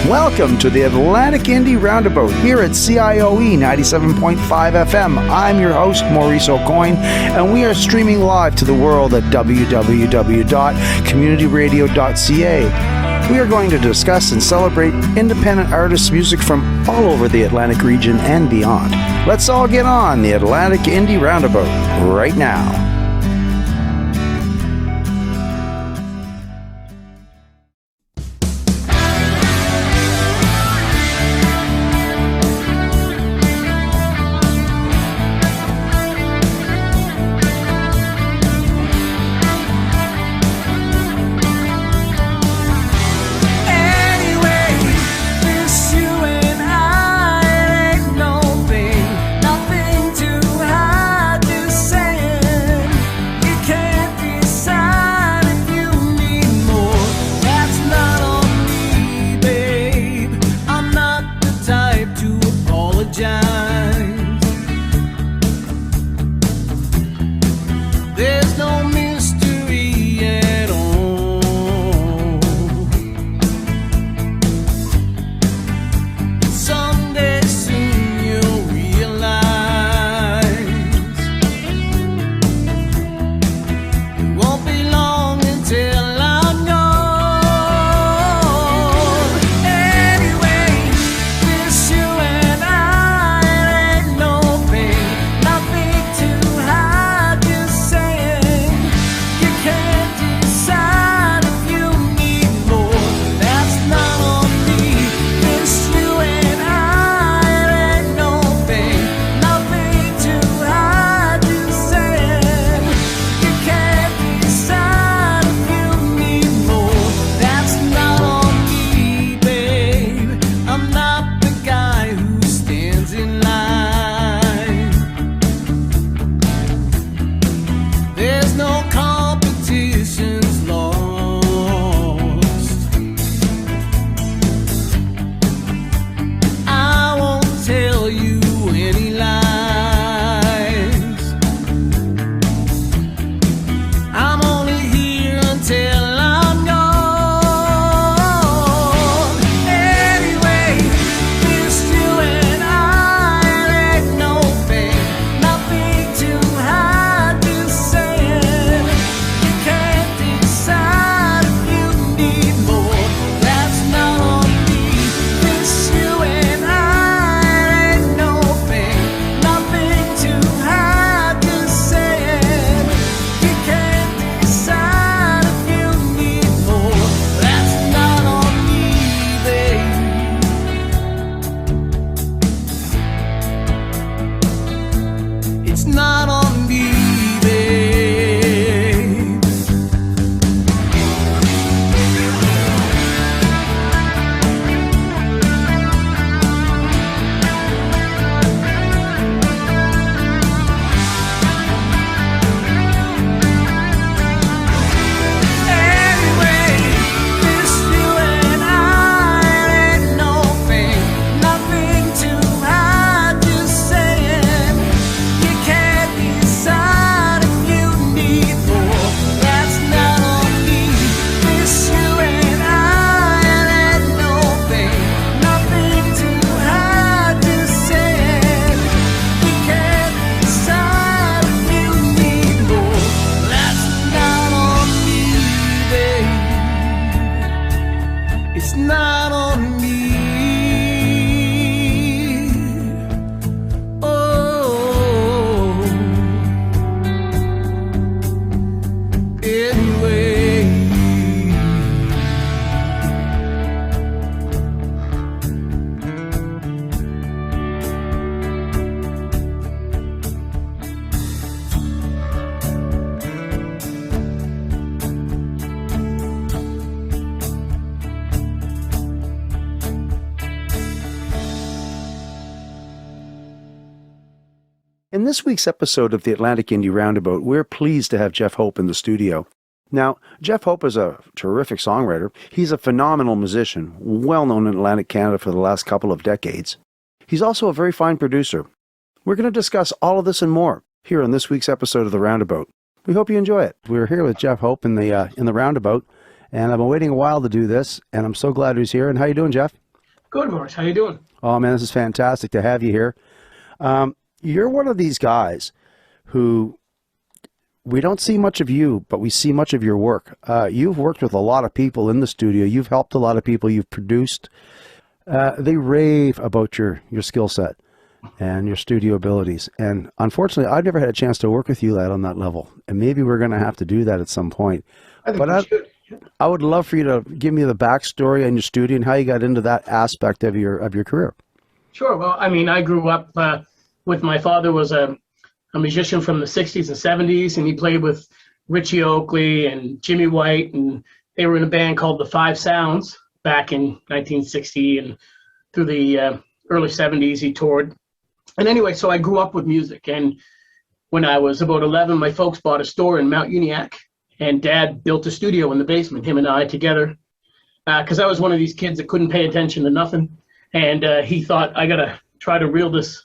Welcome to the Atlantic Indie RoundA'Bout here at CIOE 97.5 FM. I'm your host, Maurice Aucoin, and we are streaming live to the world at www.communityradio.ca. We are going to discuss and celebrate independent artists' music from all over the Atlantic region and beyond. Let's all get on the Atlantic Indie RoundA'Bout right now. In this week's episode of the Atlantic Indie RoundA'Bout, we're pleased to have Jeff Hope in the studio. Now, Jeff Hope is a terrific songwriter. He's a phenomenal musician, well known in Atlantic Canada for the last couple of decades. He's also a very fine producer. We're going to discuss all of this and more here on this week's episode of the RoundA'Bout. We hope you enjoy it. We're here with Jeff Hope in the RoundA'Bout, and I've been waiting a while to do this, and I'm so glad he's here. And how you doing, Jeff? Good, Maurice. How you doing? Oh man, this is fantastic to have you here. You're one of these guys who we don't see much of you, but we see much of your work. You've worked with a lot of people in the studio. You've helped a lot of people. You've produced. They rave about your skill set and your studio abilities. And unfortunately, I've never had a chance to work with you, lad, on that level. And maybe we're going to have to do that at some point. I think But we should. I would love for you to give me the backstory on your studio and how you got into that aspect of your career. Sure. Well, I mean, I grew up with my father was a musician from the 60s and 70s, and he played with Richie Oakley and Jimmy White, and they were in a band called the Five Sounds back in 1960, and through the early 70s he toured. And anyway, so I grew up with music, and when I was about 11, my folks bought a store in Mount Uniacke, and Dad built a studio in the basement, him and I together, because I was one of these kids that couldn't pay attention to nothing. And he thought, I got to try to reel this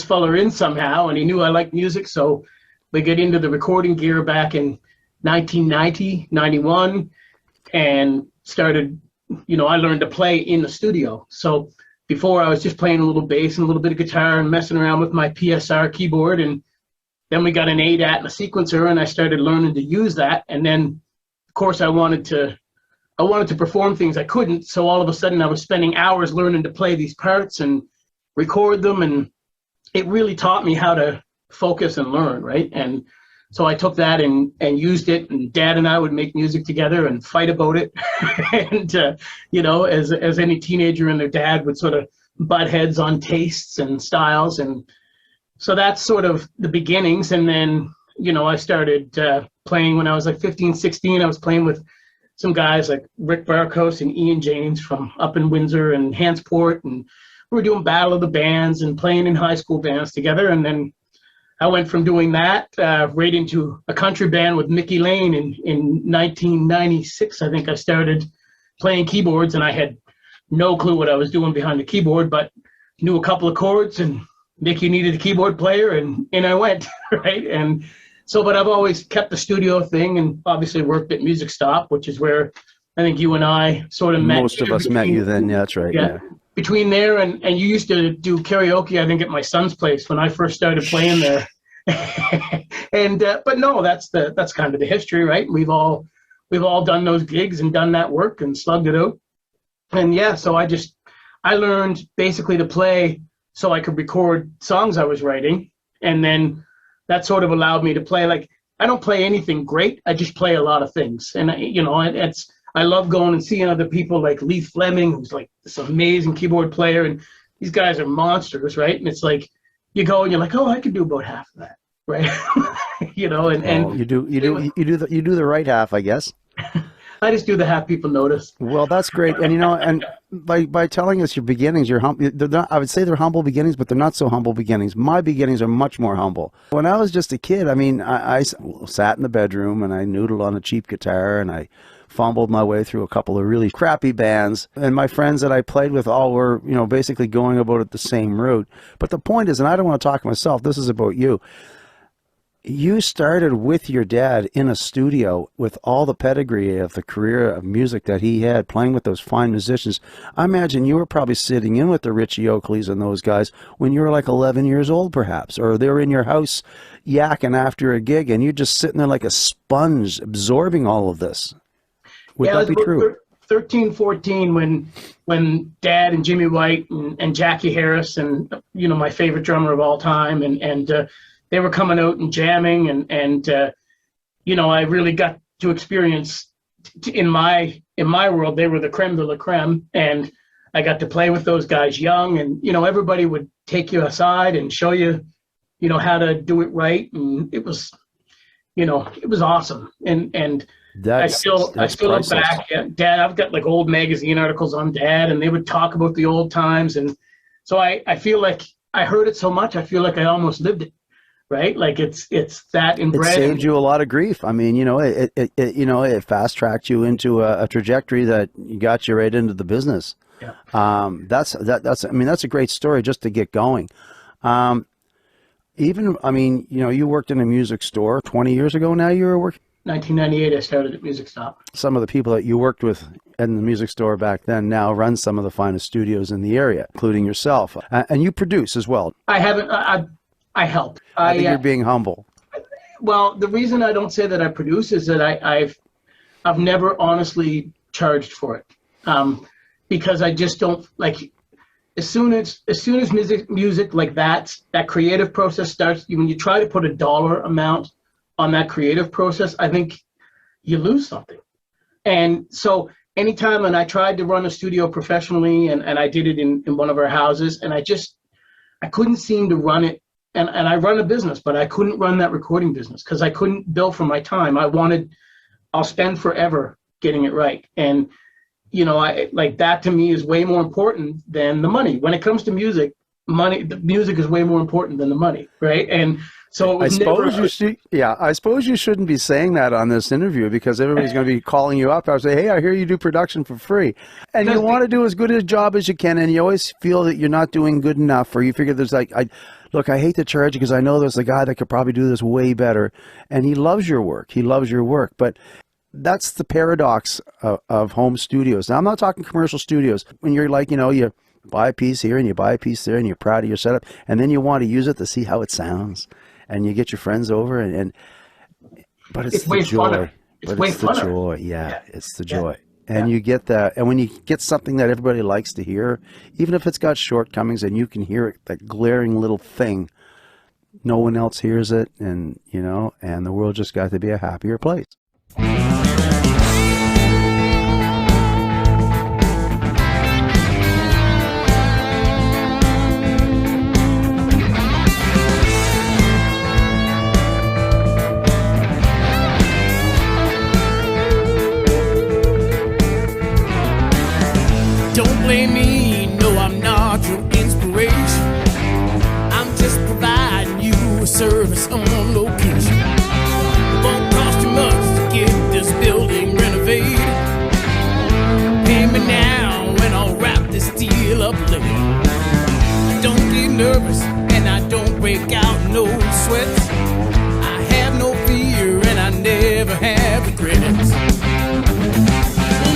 fella in somehow. And he knew I liked music. So we get into the recording gear back in 1990, 91, and started, I learned to play in the studio. So before I was just playing a little bass and a little bit of guitar and messing around with my PSR keyboard. And then we got an ADAT and a sequencer, and I started learning to use that. And then, of course, I wanted to perform things I couldn't. So all of a sudden I was spending hours learning to play these parts and record them. And it really taught me how to focus and learn, right? And so I took that and used it, and Dad and I would make music together and fight about it. And, as any teenager and their dad would sort of butt heads on tastes and styles. And so that's sort of the beginnings. And then, I started playing when I was like 15, 16. I was playing with some guys like Rick Barkos and Ian James from up in Windsor and Hansport. And we were doing Battle of the Bands and playing in high school bands together. And then I went from doing that right into a country band with Mickey Lane in 1996. I think I started playing keyboards, and I had no clue what I was doing behind the keyboard, but knew a couple of chords, and Mickey needed a keyboard player, and in I went, right? And so, but I've always kept the studio thing, and obviously worked at Music Stop, which is where I think you and I sort of met. Most of us met you then, yeah, that's right. Yeah. Between there and you used to do karaoke, I think, at my son's place when I first started playing there. And but no, that's kind of the history, right? We've all done those gigs and done that work and slugged it out. And yeah, so I learned basically to play so I could record songs I was writing, and then that sort of allowed me to play. Like, I don't play anything great, I just play a lot of things. And I love going and seeing other people like Lee Fleming, who's like this amazing keyboard player, and these guys are monsters, right? And it's like you go and you're like, oh, I could do about half of that, right? And you do the right half, I guess. I just do the half people notice. Well, that's great. And and by telling us your beginnings, I would say they're humble beginnings, but they're not so humble beginnings. My beginnings are much more humble. When I was just a kid, I mean, I sat in the bedroom and I noodled on a cheap guitar, and I fumbled my way through a couple of really crappy bands. And my friends that I played with all were, basically going about it the same route. But the point is, and I don't want to talk myself, this is about you. You started with your dad in a studio with all the pedigree of the career of music that he had, playing with those fine musicians. I imagine you were probably sitting in with the Richie Oakleys and those guys when you were like 11 years old, perhaps, or they were in your house yakking after a gig, and you're just sitting there like a sponge absorbing all of this. Would that be true? 13, 14 when Dad and Jimmy White and Jackie Harris and, my favorite drummer of all time, and they were coming out and jamming, and I really got to experience in my world, they were the creme de la creme, and I got to play with those guys young, and everybody would take you aside and show you how to do it right, and it was awesome, and I still look back at Dad. I've got like old magazine articles on Dad, and they would talk about the old times, and so I feel like I heard it so much, I feel like I almost lived it. Right, like it's that inbred. It saved you a lot of grief. I mean, it fast tracked you into a trajectory that got you right into the business. Yeah. That's a great story just to get going. You worked in a music store 20 years ago. Now you were working. 1998, I started at Music Stop. Some of the people that you worked with in the music store back then now run some of the finest studios in the area, including yourself. And you produce as well. I haven't. I help. I think you're being humble. Well, the reason I don't say that I produce is that I've never honestly charged for it, because I just don't like. As soon as music like that creative process starts, when you try to put a dollar amount on that creative process, I think you lose something. And so anytime, and I tried to run a studio professionally, and I did it in one of our houses, and I couldn't seem to run it. And I run a business, but I couldn't run that recording business because I couldn't bill for my time. I'll spend forever getting it right. And, like that to me is way more important than the money. When it comes to music, the music is way more important than the money, right? And so I suppose you shouldn't be saying that on this interview, because everybody's going to be calling you up. I'll say, hey, I hear you do production for free. And you want to do as good a job as you can, and you always feel that you're not doing good enough, or you figure there's look, I hate to charge you because I know there's a guy that could probably do this way better, and he loves your work. But that's the paradox of home studios. Now, I'm not talking commercial studios. When you're like, you buy a piece here and you buy a piece there and you're proud of your setup, and then you want to use it to see how it sounds, and you get your friends over, but it's the joy. It's the joy. Yeah, it's the joy. And you get that, and when you get something that everybody likes to hear, even if it's got shortcomings and you can hear it, that glaring little thing, no one else hears it, and and the world just got to be a happier place. Don't blame me, no, I'm not your inspiration. I'm just providing you a service on location. It won't cost you much to get this building renovated. Pay me now and I'll wrap this deal up later. Don't get nervous and I don't break out no sweats. I have no fear and I never have regrets.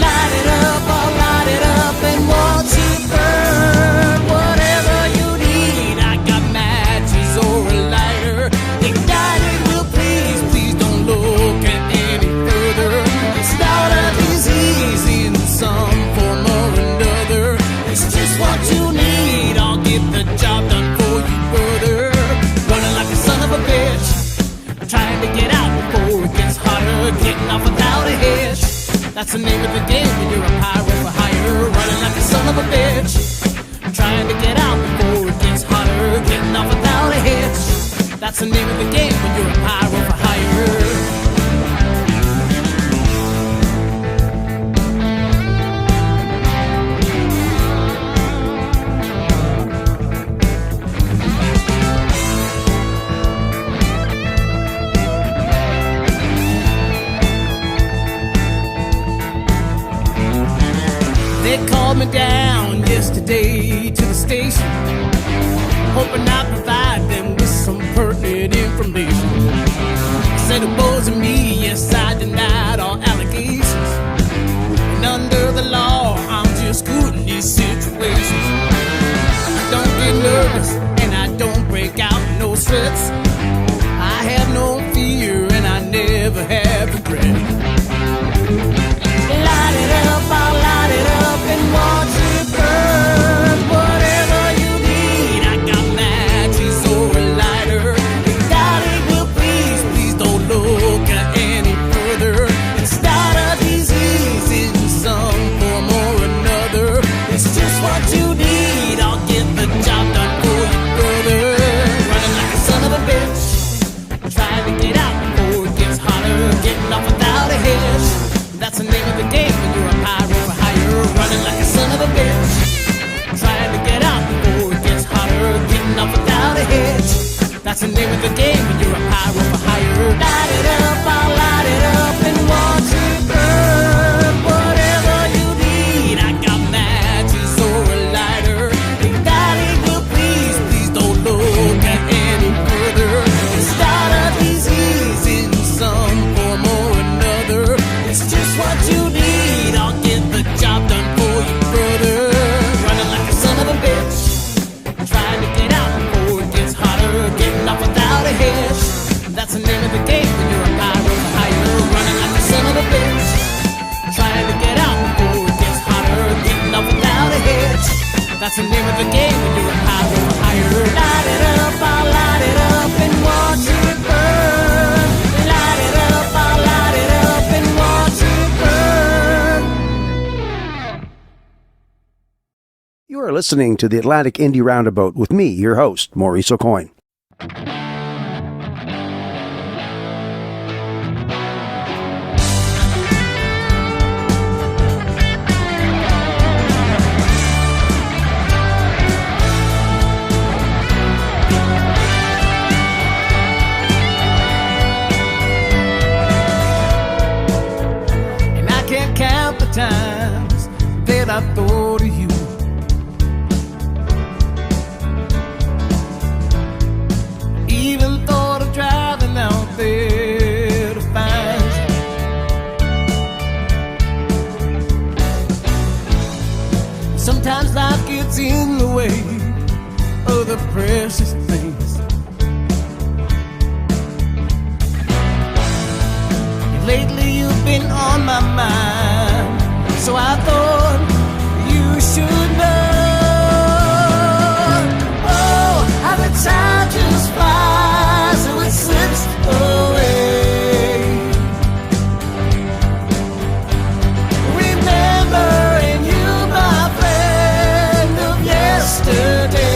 Light it up, I'll light it up and watch it burn. Whatever you need, I got matches or a lighter. Ignite it, will please don't look any further. Start a disease in some form or another. It's just what you need, I'll get the job done for you further. Running like a son of a bitch, trying to get out before it gets hotter. Getting off without a hitch, that's the name of the game when you're a pirate for hire. Running like a son of a bitch, trying to get out before it gets hotter. Getting off without a hitch, that's the name of the game when you're a pirate for hire. They called me down yesterday to the station, hoping I'd provide them with some pertinent information. Said it wasn't me, yes, I denied all allegations. And under the law, I'm just good in these situations. I don't get nervous and I don't break out no sweats. I have no fear and I never have regret. Light it up, I'll light it up and watch it burn. Whatever you need, I got matches or a lighter. Ignite it, will please don't look at That's the name of the game when you're a higher for higher. Light it up, I'll light it up and watch it burn. Light it up, I'll light it up and watch it burn. You are listening to the Atlantic Indie Roundabout with me, your host, Maurice Aucoin. Times that I thought of you, even thought of driving out there to find you. Sometimes life gets in the way of the precious things. Lately you've been on my mind, so I thought you should know. Oh, how the time just flies, so it slips away. Remembering you, my friend of yesterday.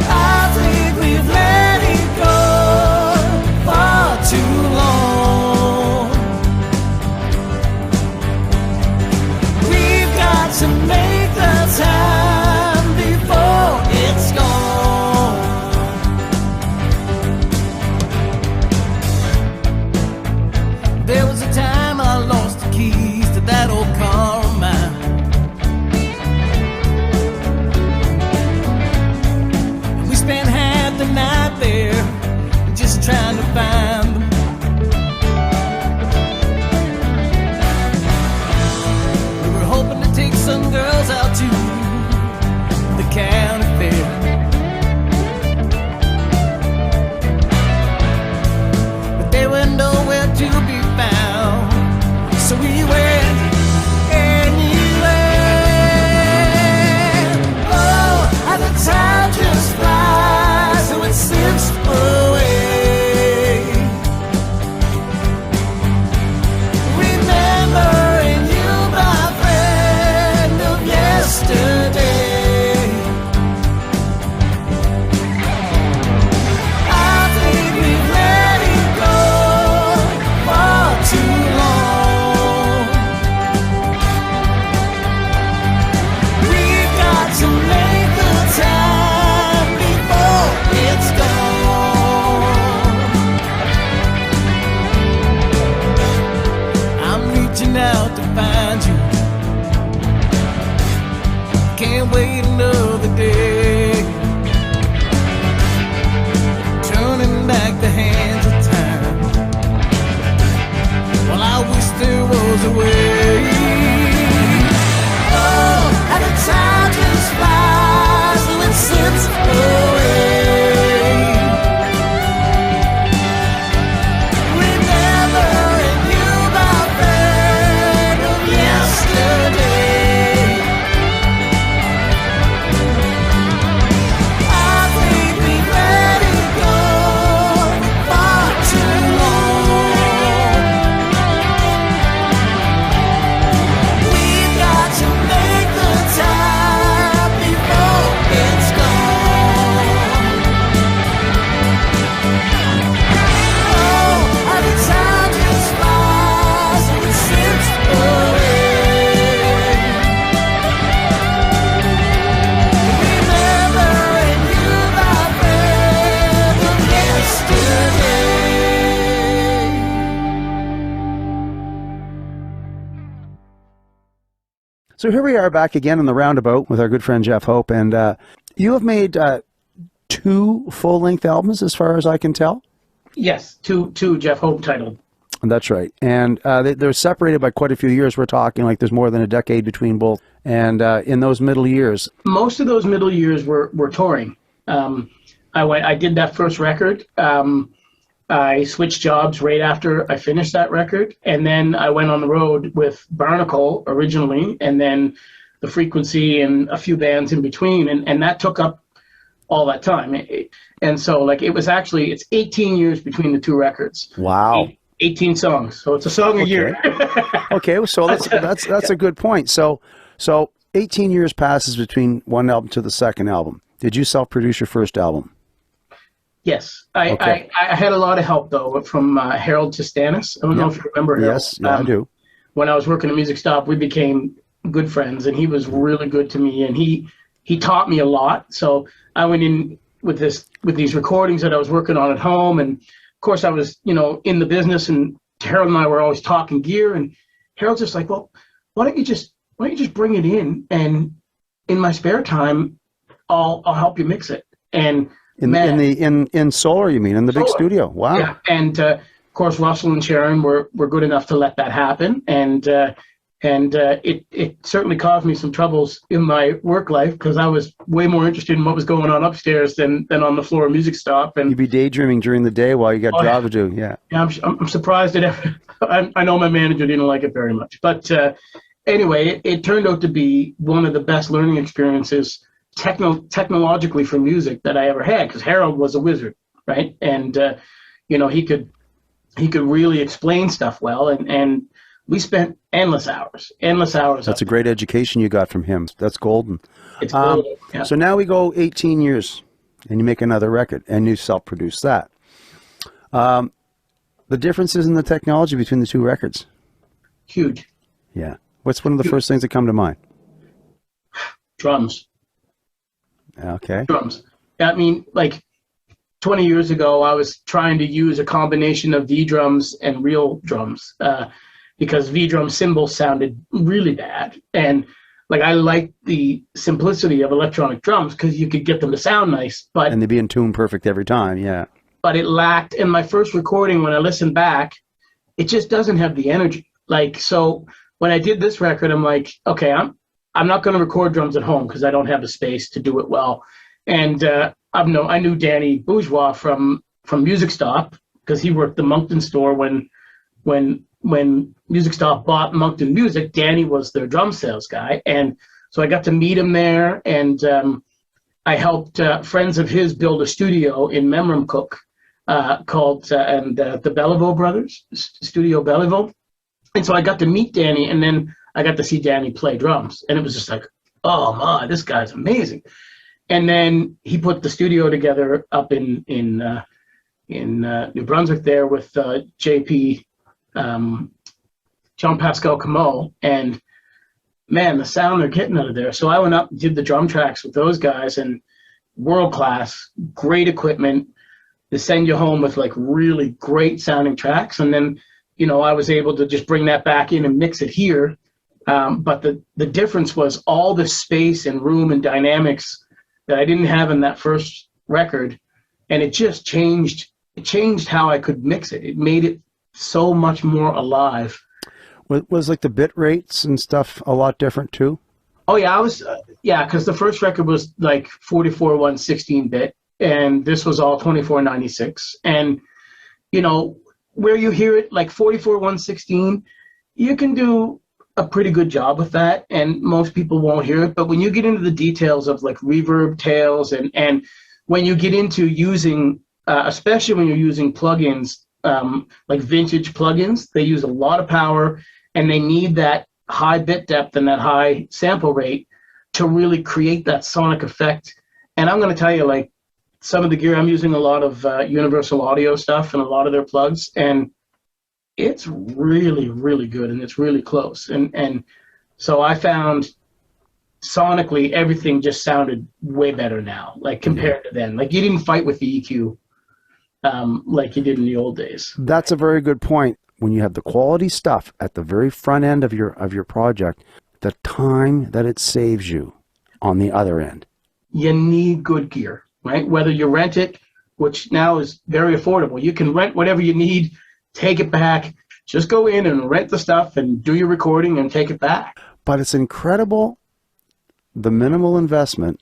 I think we've let it go far too long. We've got to make the time before it's gone. There was a time I lost the keys to that old car of mine. We spent half the night there just trying to find them. We were hoping to take some girls out to the county fair, but they were nowhere to be found, so we went anyway. Oh, how the time just flies, so it slips away. Remembering you, my friend of yesterday. I think we've let it go far too long. We've got to make the time before it's gone. I'm reaching out to find you. Can't wait another day. Turning back the hands of time. Well, I wish there was a way. Oh, how the time just flies, so it slips away. Remembering you, my friend of yesterday. I think we've let it go far too long. We've got to make the time before it's gone. Oh, how the time just flies, so it slips away. Remembering you, my friend of yesterday. So here we are back again in the roundabout with our good friend Jeff Hope, and you have made 2 full-length albums as far as I can tell. Yes, two Jeff Hope titled. That's right. And they're separated by quite a few years. We're talking like there's more than a decade between both. And in those middle years, Most of those middle years were touring. I did that first record. I switched jobs right after I finished that record, and then I went on the road with Barnacle originally, and then The Frequency and a few bands in between, and that took up all that time. And so like it's 18 years between the two records. Wow. 18 songs, so it's a song a year. Okay, so that's a good point. So 18 years passes between one album to the second album. Did you self-produce your first album? Yes, I had a lot of help though from Harold Tistanis. I don't know if you remember Harold. Yes, yeah, I do. When I was working at Music Stop, we became good friends, and he was really good to me, and he taught me a lot. So I went in with these recordings that I was working on at home, and of course I was in the business, and Harold and I were always talking gear, and Harold's just like, well, why don't you just bring it in, and in my spare time I'll help you mix it. And in Solar, you mean, in the big studio? Wow. Yeah, and of course Russell and Sharon were good enough to let that happen, and it certainly caused me some troubles in my work life, because I was way more interested in what was going on upstairs than on the floor of Music Stop. And you'd be daydreaming during the day while you got job to do. Yeah. I'm surprised that I know my manager didn't like it very much, but anyway, it turned out to be one of the best learning experiences technologically for music that I ever had, because Harold was a wizard, right? And he could really explain stuff well, and we spent endless hours. That's a great education you got from him. That's golden. It's golden. Yeah. So now we go 18 years, and you make another record, and you self-produce that. The differences in the technology between the two records? Huge. Yeah. What's one of the first things that come to mind? Drums. Okay. Drums. I mean, like 20 years ago, I was trying to use a combination of V drums and real drums, because V drum cymbals sounded really bad. And like, I liked the simplicity of electronic drums because you could get them to sound nice, and they'd be in tune perfect every time. Yeah. But it lacked, in my first recording, when I listened back, it just doesn't have the energy. Like, so when I did this record, I'm like, okay, I'm not going to record drums at home because I don't have the space to do it well. And I knew Danny Bourgeois from Music Stop, because he worked the Moncton store when Music Stop bought Moncton Music. Danny was their drum sales guy, and so I got to meet him there, and I helped friends of his build a studio in Memramcook called the Belleville Brothers, Studio Belleville. And so I got to meet Danny, and then I got to see Danny play drums, and it was just like, oh my, this guy's amazing. And then he put the studio together up in New Brunswick there with JP, John Pascal Camo, and man, the sound they're getting out of there. So I went up and did the drum tracks with those guys, and world class, great equipment. They send you home with like really great sounding tracks, and then I was able to just bring that back in and mix it here. But the difference was all the space and room and dynamics that I didn't have in that first record, and it just changed. It changed how I could mix it. It made it so much more alive. Was like the bit rates and stuff a lot different too? Oh yeah, because the first record was like 44 116 bit, and this was all 2496. And where you hear it like 44 116, you can do a pretty good job with that, and most people won't hear it. But when you get into the details of like reverb tails, and when you get into using, especially when you're using plugins, like vintage plugins, they use a lot of power, and they need that high bit depth and that high sample rate to really create that sonic effect. And I'm going to tell you, like, some of the gear I'm using, a lot of Universal Audio stuff and a lot of their plugs, and it's really, really good, and it's really close. And so I found sonically everything just sounded way better now, like compared to then. Like, you didn't fight with the EQ like you did in the old days. That's a very good point. When you have the quality stuff at the very front end of your project, the time that it saves you on the other end. You need good gear, right? Whether you rent it, which now is very affordable. You can rent whatever you need, take it back, just go in and rent the stuff and do your recording and take it back. But it's incredible the minimal investment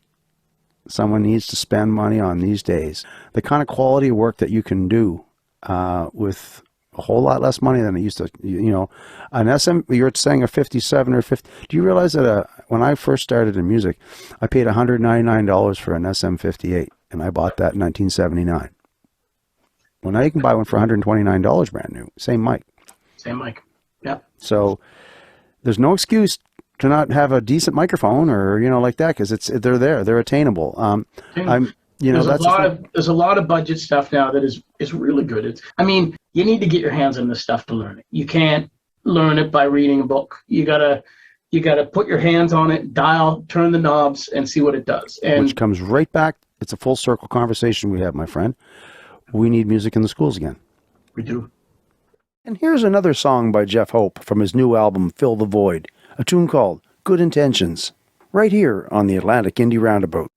someone needs to spend money on these days, the kind of quality work that you can do with a whole lot less money than it used to. An you're saying a 57 or 50. Do you realize that when I first started in music, I paid $199 for an SM58, and I bought that in 1979. Well, now you can buy one for $129 brand new. Same mic. Same mic. Yep. So there's no excuse to not have a decent microphone or like that, because they're there, they're attainable. There's a lot of budget stuff now that is really good. You need to get your hands on this stuff to learn it. You can't learn it by reading a book. You gotta put your hands on it, dial, turn the knobs, and see what it does. And which comes right back. It's a full circle conversation we have, my friend. We need music in the schools again. We do. And here's another song by Jeff Hope from his new album, Fill the Void, a tune called Good Intentions, right here on the Atlantic Indie Roundabout.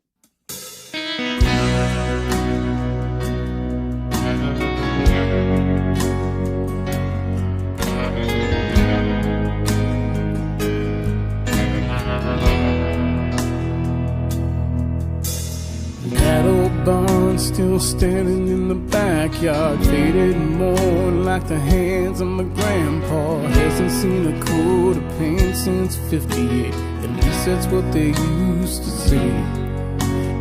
That old barn still standing in the backyard, faded and worn like the hands of my grandpa. Hasn't seen a coat of paint since 58. At least that's what they used to say.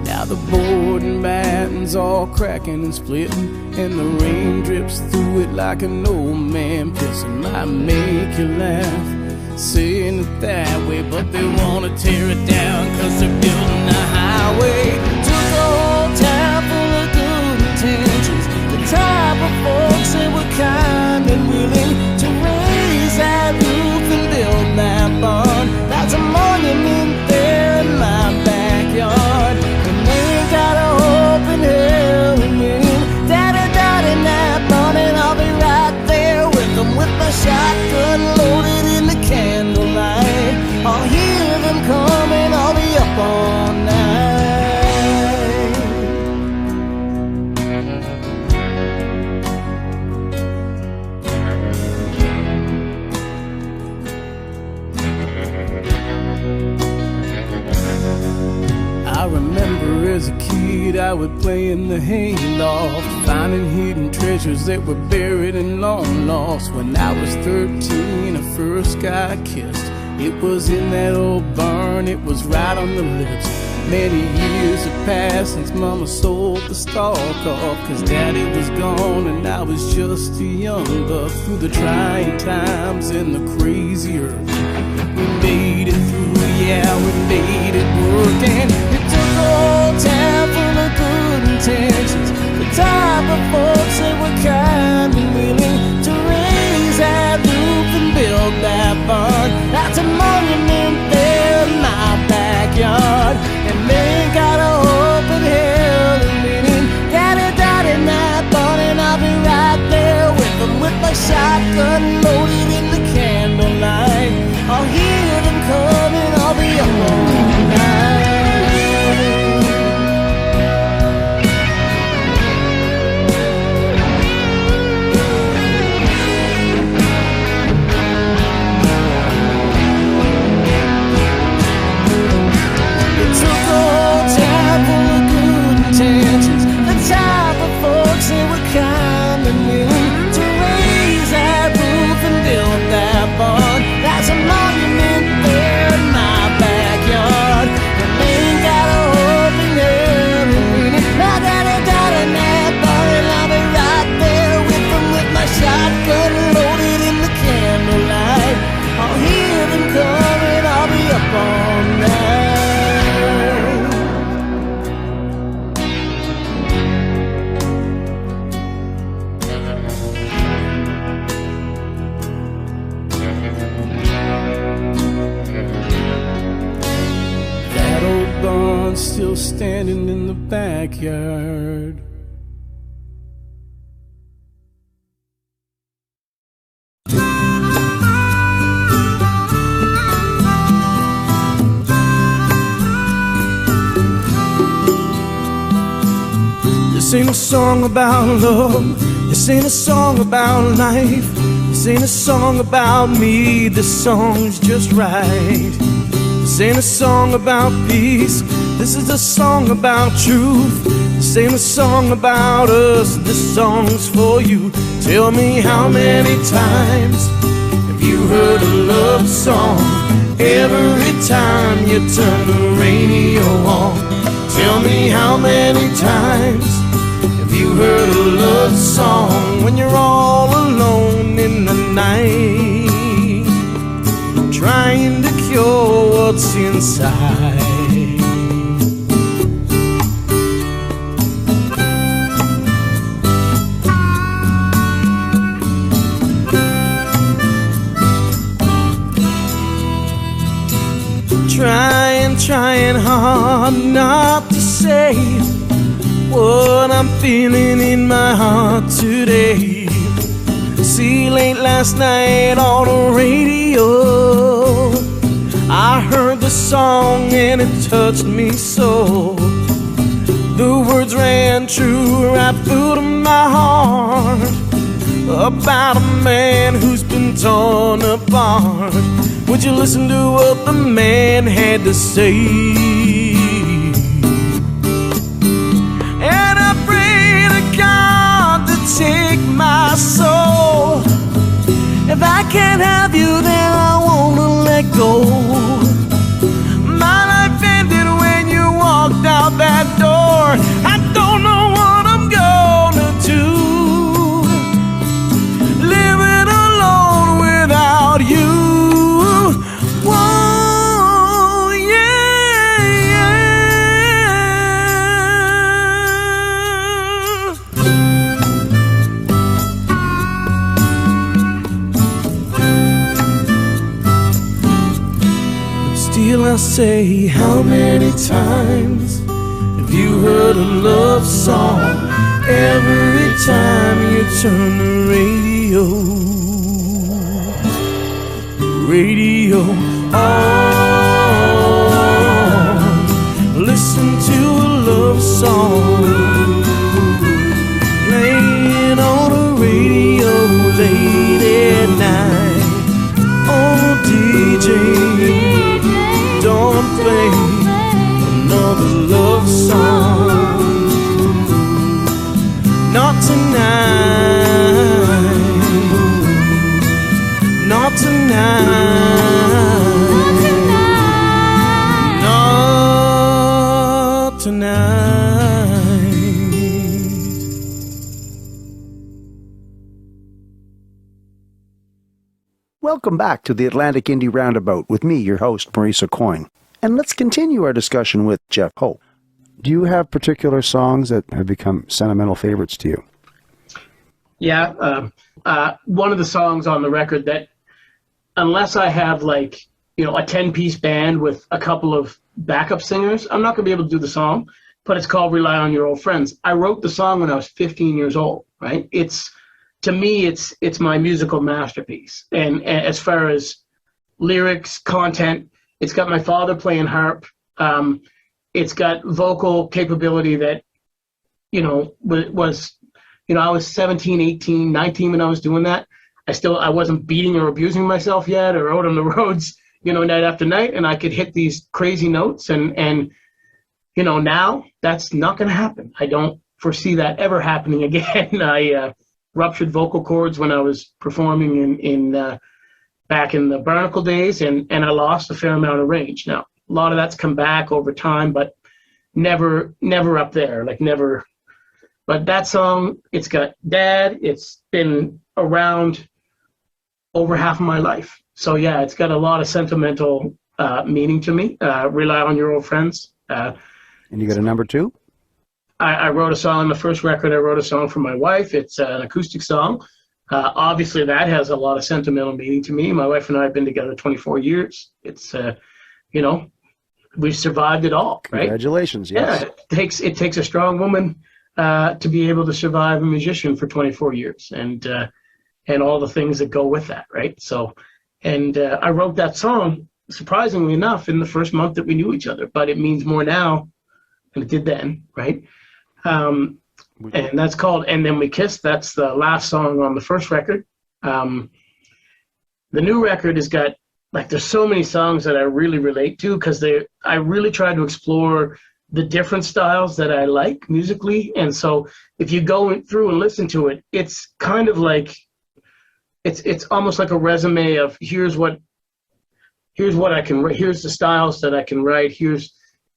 Now the board and battens all cracking and splitting, and the rain drips through it like an old man pissing. Might make you laugh saying it that way, but they wanna tear it down 'cause they're building a highway. Took a whole town full of good intentions, the type of folks that were kind and willing to raise that roof and build that barn. That's a monument there in my backyard, and they ain't got a hope in hell in winning. Daddy died in that barn, and I'll be right there with them with my shotgun loaded in the candlelight. I'll hear them coming, I'll be up all night. I remember as a kid I would play in the hayloft, finding hidden treasures that were buried and long lost. When I was 13, I first got kissed. It was in that old barn, it was right on the lips. Many years have passed since Mama sold the stalk off, 'cause Daddy was gone and I was just a young buck. Through the trying times and the crazy earth, we made it through, yeah, we made it work. And it took a whole town full of good intentions, the type of folks that were kind and willing to raise that roof and build that barn. That's a monument there in my backyard, and they ain't got a hope in hell in winning. Daddy died in that barn, and I'll be right there with them with my shotgun loaded in the candlelight. I'll hear them coming, I'll be up all night. The type of folks that were kind and willing to raise that roof and build that barn. That's a monument there in my backyard, and they ain't got a hope in hell in winning. My daddy died in that barn, and I'll be right there with them with my shotgun loaded in the candlelight. I'll hear them coming, I'll be up all night. Still standing in the backyard. This ain't a song about love, this ain't a song about life, this ain't a song about me, this song's just right. This ain't a song about peace, this is a song about truth. Sing a song about us, this song's for you. Tell me how many times have you heard a love song? Every time you turn the radio on. Tell me how many times have you heard a love song when you're all alone in the night, trying to cure what's inside. Trying hard not to say what I'm feeling in my heart today. See, late last night on the radio, I heard the song and it touched me so. The words ran true right through to my heart, about a man who's been torn apart. Would you listen to what the man had to say? And I pray to God to take my soul. If I can't have you, then I wanna let go. My life ended when you walked out that door. I don't know what I'm gonna do, living alone without you. I say, how many times have you heard a love song? Every time you turn the radio on, listen to a love song playing on the radio late at night. Oh, DJ, don't play another love song. Not tonight. Not tonight. Not tonight. Welcome back to the Atlantic Indie Roundabout with me, your host, Maurice Aucoin. And let's continue our discussion with Jeff Hope. Do you have particular songs that have become sentimental favorites to you? Yeah, one of the songs on the record that, unless I have a 10-piece band with a couple of backup singers, I'm not going to be able to do the song, but it's called Rely on Your Old Friends. I wrote the song when I was 15 years old, right? To me, it's my musical masterpiece. And as far as lyrics, content, it's got my father playing harp. It's got vocal capability that, was, I was 17, 18, 19 when I was doing that. I wasn't beating or abusing myself yet or out on the roads, night after night. And I could hit these crazy notes. And now that's not going to happen. I don't foresee that ever happening again. I ruptured vocal cords when I was performing in back in the Barnacle days, and I lost a fair amount of range. Now, a lot of that's come back over time, but never up there, never. But that song, it's got Dad. It's been around over half of my life. So yeah, it's got a lot of sentimental meaning to me. Rely on Your Old Friends. And you got a number two? I wrote a song on the first record. I wrote a song for my wife. It's an acoustic song. Obviously, that has a lot of sentimental meaning to me. My wife and I have been together 24 years. It's, we've survived it all, right? Congratulations, yes. Yeah, it takes a strong woman to be able to survive a musician for 24 years and all the things that go with that, right? So, I wrote that song, surprisingly enough, in the first month that we knew each other, but it means more now than it did then, right? And that's called And Then We Kissed. That's the last song on the first record. The new record has got, there's so many songs that I really relate to because I really tried to explore the different styles that I like musically. And so if you go through and listen to it, it's kind of like, it's almost like a resume of here's what I can write, here's the styles that I can write,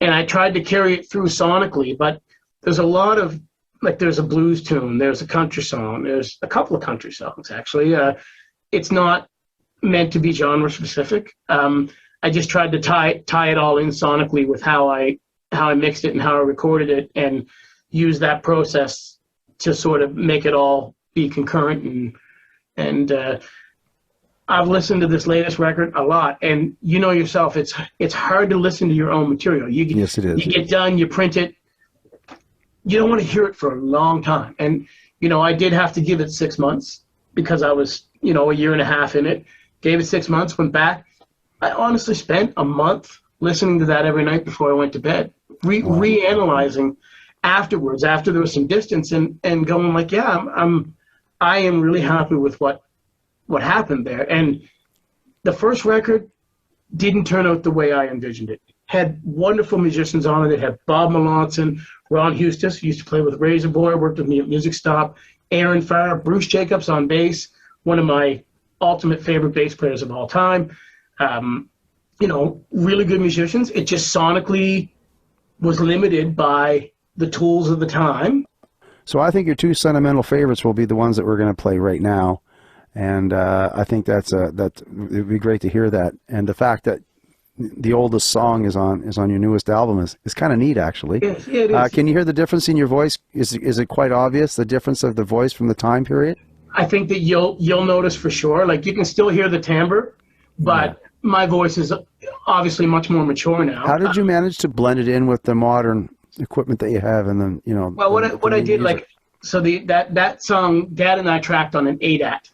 and I tried to carry it through sonically, but there's a lot of, like, there's a blues tune, there's a country song, there's a couple of country songs actually. It's not meant to be genre specific. I just tried to tie it all in sonically with how I mixed it and how I recorded it, and use that process to sort of make it all be concurrent. And I've listened to this latest record a lot, and you know yourself, it's hard to listen to your own material. Yes, it is. You get done, you print it, you don't want to hear it for a long time. And, you know, I did have to give it 6 months because I was, you know, a year and a half in it. Gave it 6 months, went back. I honestly spent a month listening to that every night before I went to bed, reanalyzing afterwards, after there was some distance, and going like, yeah, I am really happy with what happened there. And the first record didn't turn out the way I envisioned it. Had wonderful musicians on it. It had Bob Melanson, Ron Hustis, who used to play with Razor Boy, worked with me at Music Stop, Aaron Farr, Bruce Jacobs on bass, one of my ultimate favorite bass players of all time. You know, really good musicians. It just sonically was limited by the tools of the time. So I think your two sentimental favorites will be the ones that we're going to play right now. And I think that it'd be great to hear that. And the fact that the oldest song is on your newest album is kind of neat, actually. Yes, it is. Can you hear the difference in your voice? Is it quite obvious, the difference of the voice from the time period? I think that you'll notice for sure. Like, you can still hear the timbre, but my voice is obviously much more mature now. How did you manage to blend it in with the modern equipment that you have, and then, you know? Well, what I did, like, so that song, Dad and I tracked on an 8-at,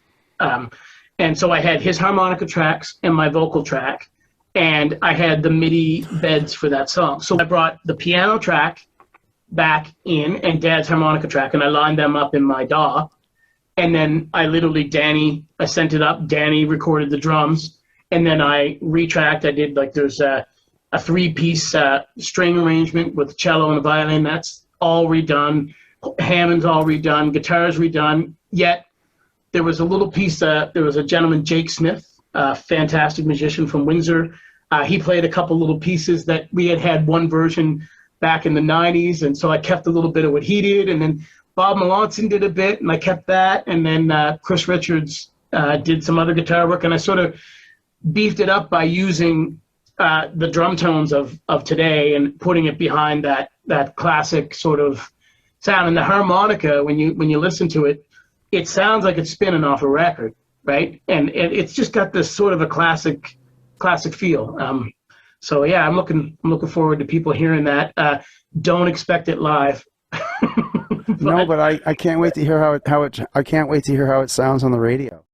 and so I had his harmonica tracks and my vocal track, and I had the MIDI beds for that song. So I brought the piano track back in and Dad's harmonica track, and I lined them up in my DAW. And then I sent it up, Danny recorded the drums, and then I retracked. I did, like, there's a 3-piece string arrangement with the cello and the violin. That's all redone. Hammond's all redone. Guitar's redone. Yet there was a little piece, there was a gentleman, Jake Smith, a fantastic musician from Windsor. He played a couple little pieces that we had one version back in the 90s, and so I kept a little bit of what he did, and then Bob Melanson did a bit, and I kept that, and then Chris Richards did some other guitar work, and I sort of beefed it up by using the drum tones of today and putting it behind that classic sort of sound. And the harmonica, when you listen to it, it sounds like it's spinning off a record, right? And it's just got this sort of a classic feel. So yeah, I'm looking forward to people hearing that. Don't expect it live. No, but I can't wait to hear I can't wait to hear how it sounds on the radio.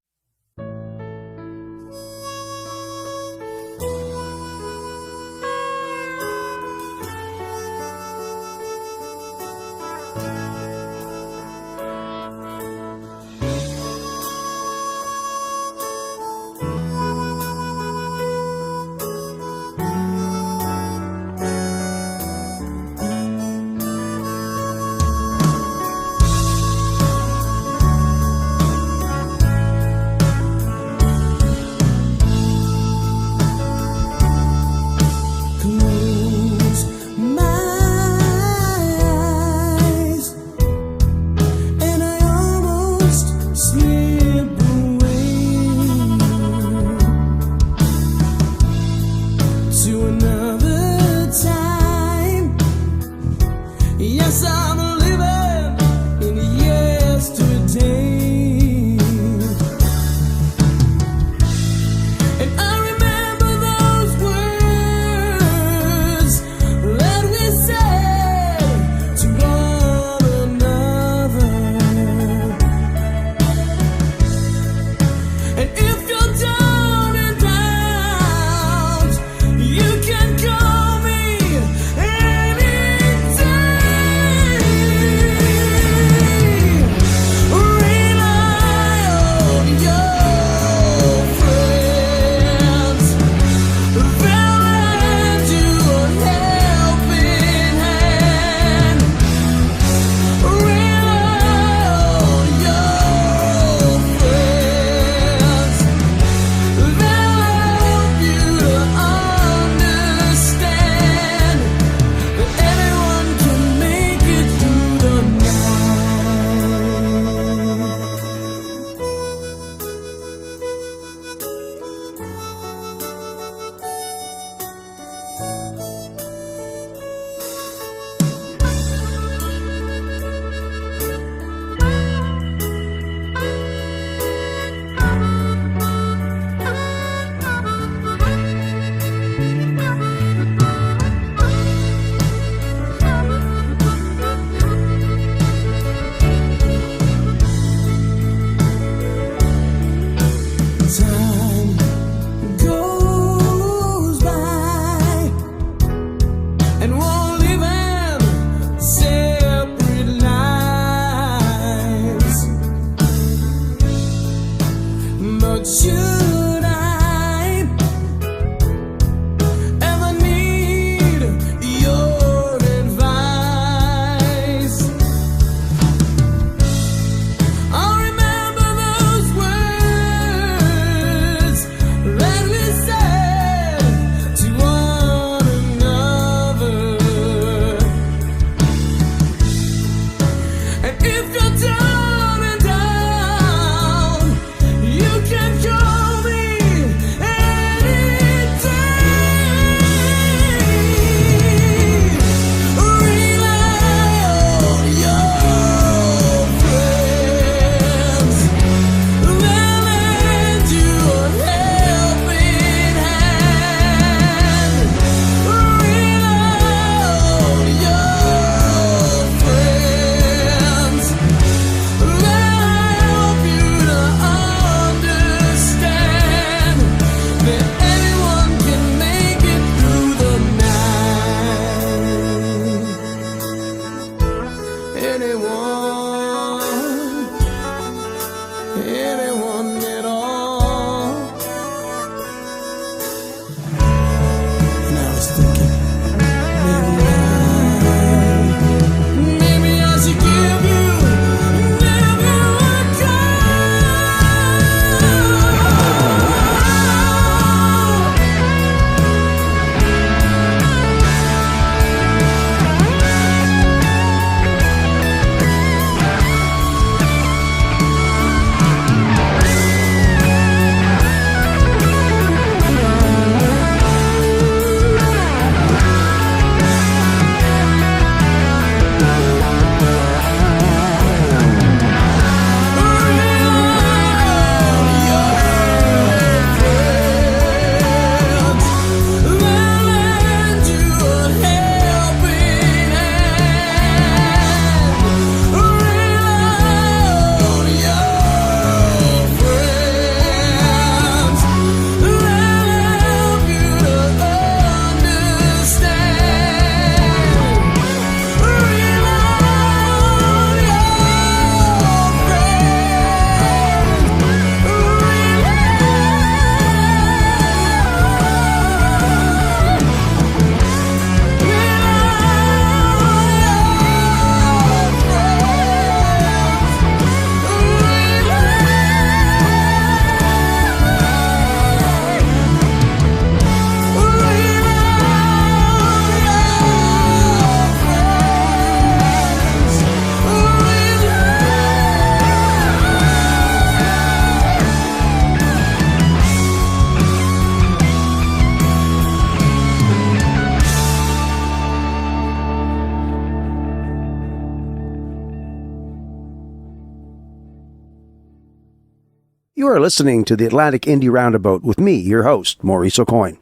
You are listening to the Atlantic Indie Roundabout with me, your host, Maurice Aucoin.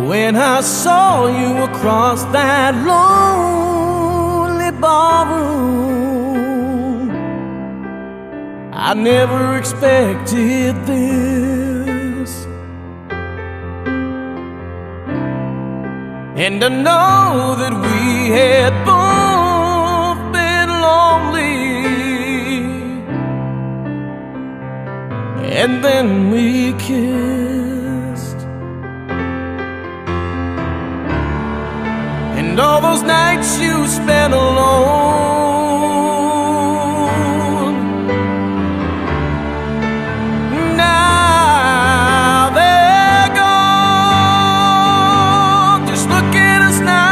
When I saw you across that lonely ballroom, I never expected this. And I know that we had both been lonely, and then we kissed. And all those nights you spent alone, now they're gone. Just look at us now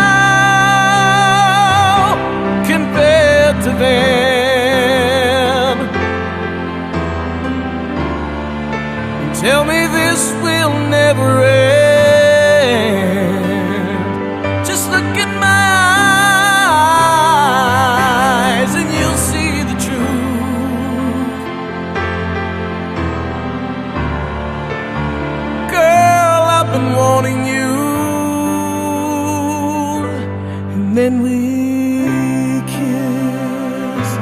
compared to them. And tell me this will never end. Wanting you, and then we kissed.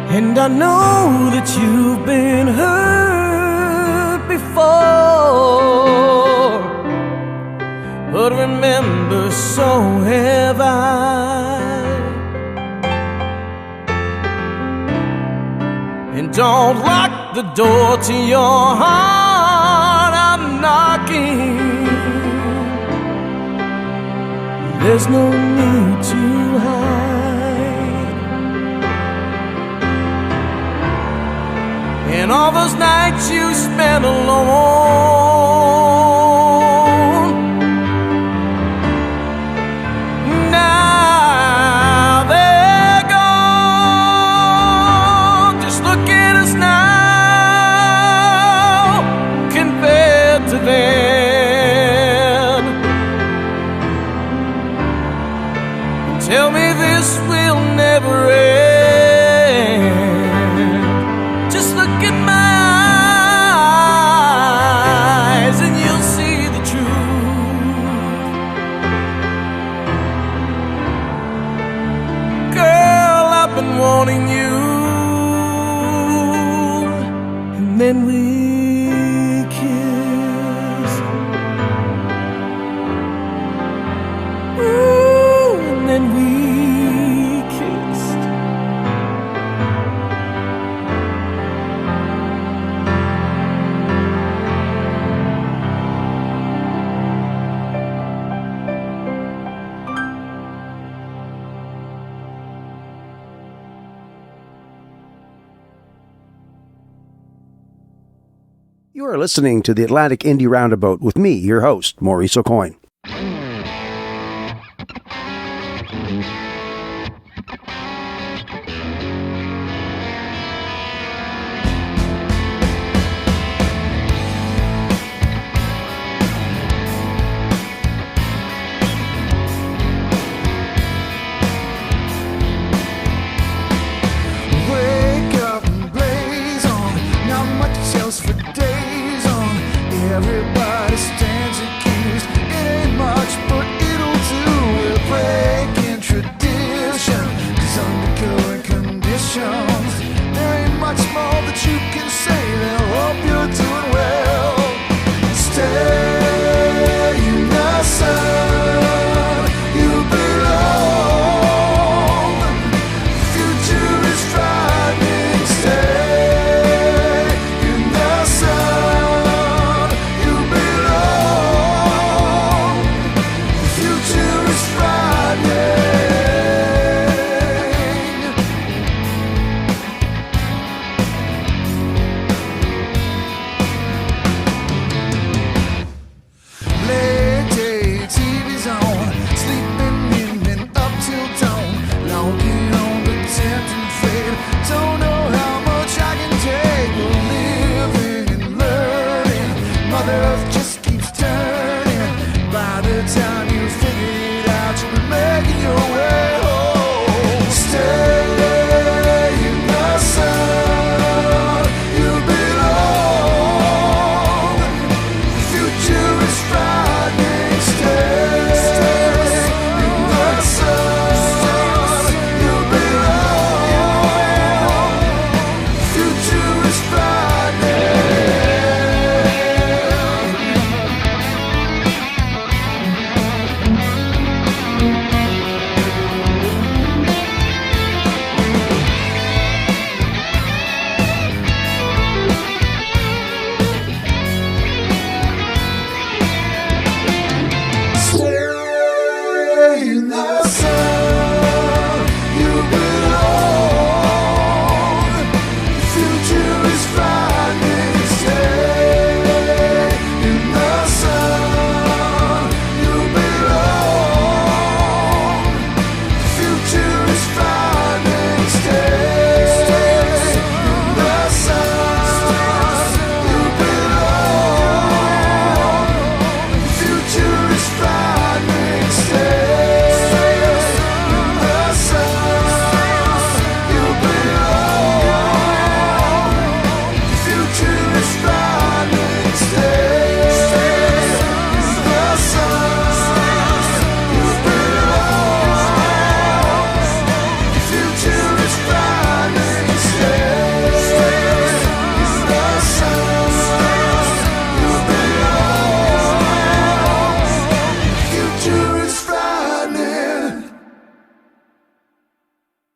And I know that you've been hurt before, but remember, so have I. And don't lock the door to your heart, I'm knocking. There's no need to hide. And all those nights you spent alone, now they're gone. Just look at us now compared to them. And tell me this will never end. Just look at my eyes and you'll see the truth. Girl, I've been wanting you, and then we kissed. Ooh, and then we kissed. You are listening to the Atlantic Indie Roundabout with me, your host, Maurice Aucoin. Wake up and blaze on, not much else for days on. Everybody stands accused. It ain't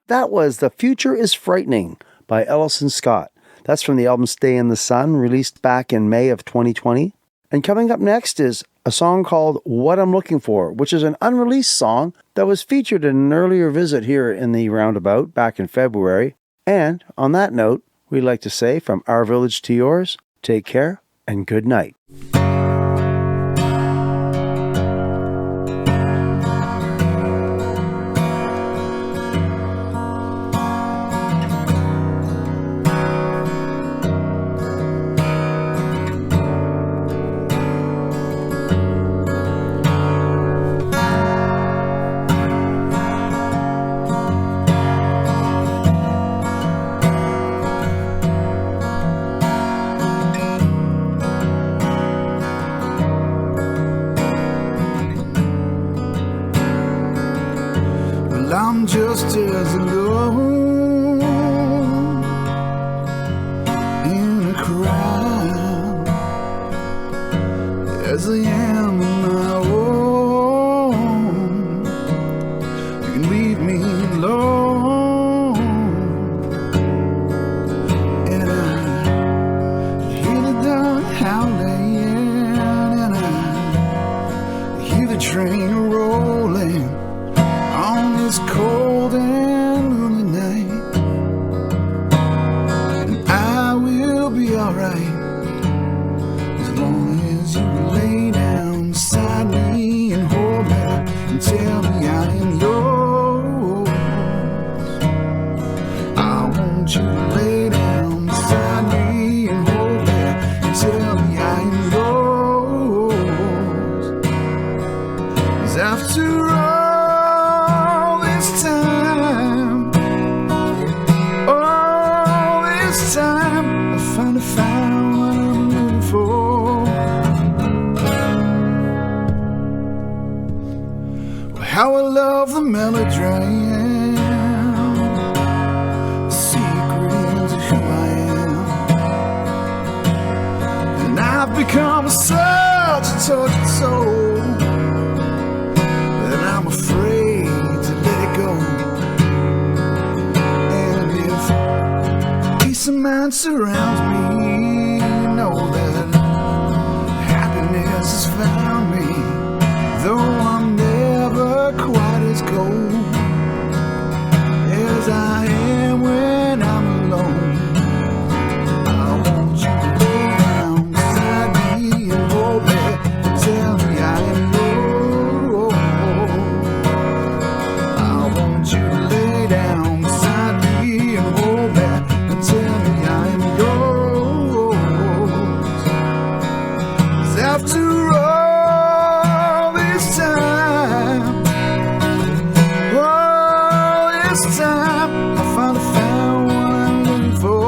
That was The Future is Frightening by Ellison Scott. That's from the album Stay in the Sun, released back in May of 2020. And coming up next is a song called What I'm Looking For, which is an unreleased song that was featured in an earlier visit here in the Roundabout back in February. And on that note, we'd like to say from our village to yours, take care and good night. I'm just as alone in a crowd as I am on my own. You can leave me alone, and I hear the dog howling, and I hear the train rolling on this cold and lonely night, and I will be alright as long as you lay down beside me and hold me and tell me I am yours. I want you to lay down beside me and hold me and tell me I am yours. 'Cause after all time, I finally found what I'm looking for. How I love the melodrama, the secrets of who I am, and I've become such a tortured soul that I'm afraid to let it go. Peace of mind surrounds me, you know that happiness has found me, though I'm never quite as cold as I am when I'm alone. I want you to lay down beside me and hold me and tell me I am yours. I want you to lay down beside me and hold me and tell me I'm yours. 'Cause after all this time, I finally found what I'm looking for.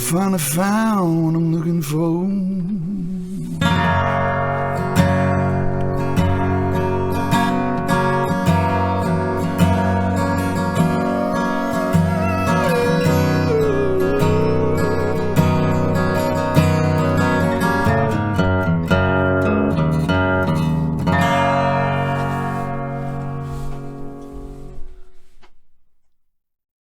Finally found what I'm looking for.